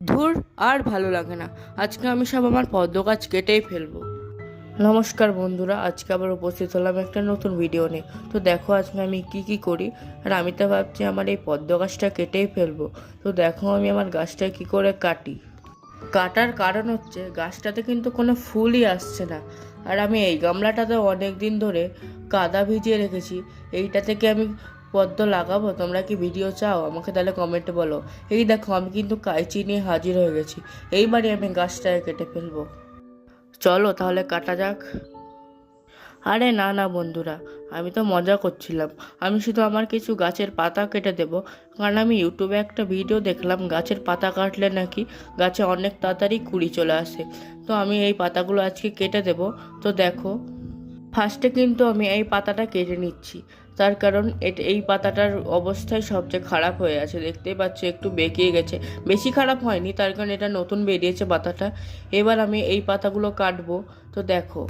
ধুর, আর ভালো লাগে না। আজকে আমি সব আমার পদ্ম গাছ কেটেই ফেলবো। নমস্কার বন্ধুরা, আজকে আবার উপস্থিত হলাম একটা নতুন ভিডিও নিয়ে। তো দেখো আজকে আমি কি করি। আর আমি তো ভাবছি আমার এই পদ্ম গাছটা কেটেই ফেলবো। তো দেখো আমি আমার গাছটা কি করে কাটি। কাটার কারণ হচ্ছে গাছটাতে কিন্তু কোনো ফুলই আসছে না। আর আমি এই গামলাটাতে অনেক দিন ধরে কাদা ভিজিয়ে রেখেছি। এইটা থেকে আমি পদ্ম লাগাবো। তোমরা কি ভিডিও চাও? আমাকে তাহলে কমেন্টে বলো। এই দেখো আমি কিন্তু কাঁচি নিয়ে হাজির হয়ে গেছি। এইবারই আমি গাছটাকে কেটে ফেলবো। চলো তাহলে কাটা যাক। আরে না না বন্ধুরা, আমি তো মজা করছিলাম। আমি শুধু আমার কিছু গাছের পাতা কেটে দেব। কারণ আমি ইউটিউবে একটা ভিডিও দেখলাম গাছের পাতা কাটলে নাকি গাছে অনেক তাড়াতাড়ি কুড়ি চলে আসে। তো আমি এই পাতাগুলো আজকে কেটে দেব। তো দেখো, ফার্স্টে কিন্তু আমি এই পাতাটা কেটে নিচ্ছি। তার কারণ এই পাতাটার অবস্থাই সবচেয়ে খারাপ হয়ে আছে। দেখতেই পাচ্ছ একটু বেঁকিয়ে গেছে। বেশি খারাপ হয়নি, তার কারণ এটা নতুন বেরিয়েছে পাতাটা। এবার আমি এই পাতাগুলো কাটবো। তো দেখো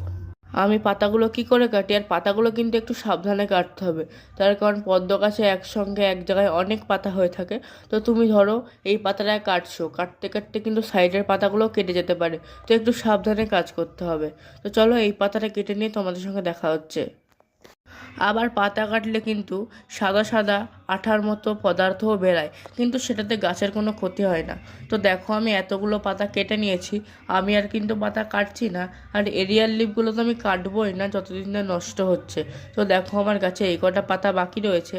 আমি পাতাগুলো কি করে কাটি। আর পাতাগুলো কিন্তু একটু সাবধানে কাটতে হবে। তার কারণ পদ্ম গাছে একসঙ্গে এক জায়গায় অনেক পাতা হয়ে থাকে। তো তুমি ধরো এই পাতাটা কাটছো, কাটতে কাটতে কিন্তু সাইডের পাতাগুলো কেটে যেতে পারে। তো একটু সাবধানে কাজ করতে হবে। তো চলো এই পাতাটা কেটে নিয়ে তোমাদের সঙ্গে দেখা হচ্ছে। আবার পাতা কাটলে কিন্তু সাদা সাদা আঠার মতো পদার্থও বেরায়, কিন্তু সেটাতে গাছের কোনো ক্ষতি হয় না। তো দেখো আমি এতগুলো পাতা কেটে নিয়েছি। আমি আর কিন্তু পাতা কাটছি না। আর এরিয়াল লিফগুলো তো আমি কাটবোই না যতদিন না নষ্ট হচ্ছে। তো দেখো আমার গাছে এই কটা পাতা বাকি রয়েছে।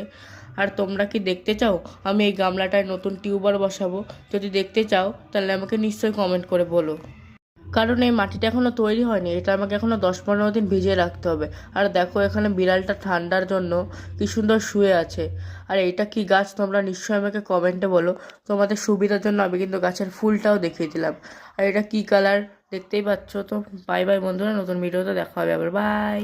আর তোমরা কি দেখতে চাও আমি এই গামলাটায় নতুন টিউবার বসাবো? যদি দেখতে চাও তাহলে আমাকে নিশ্চয়ই কমেন্ট করে বলো। কারণ এই মাটিটা এখনো তৈরি হয়নি, এটা আমাকে এখনো 10-15 দিন ভিজিয়ে রাখতে হবে। আর দেখো এখানে বিড়ালটা ঠান্ডার জন্য কি সুন্দর শুয়ে আছে। আর এইটা কি গাছ তোমরা নিশ্চয়ই আমাকে কমেন্টে বলো। তোমাদের সুবিধার জন্য আমি কিন্তু গাছের ফুলটাও দেখিয়ে দিলাম। আর এটা কি কালার দেখতেই পাচ্ছ। তো বাই বাই বন্ধুরা, নতুন ভিডিওতে দেখা হবে আবার। বাই।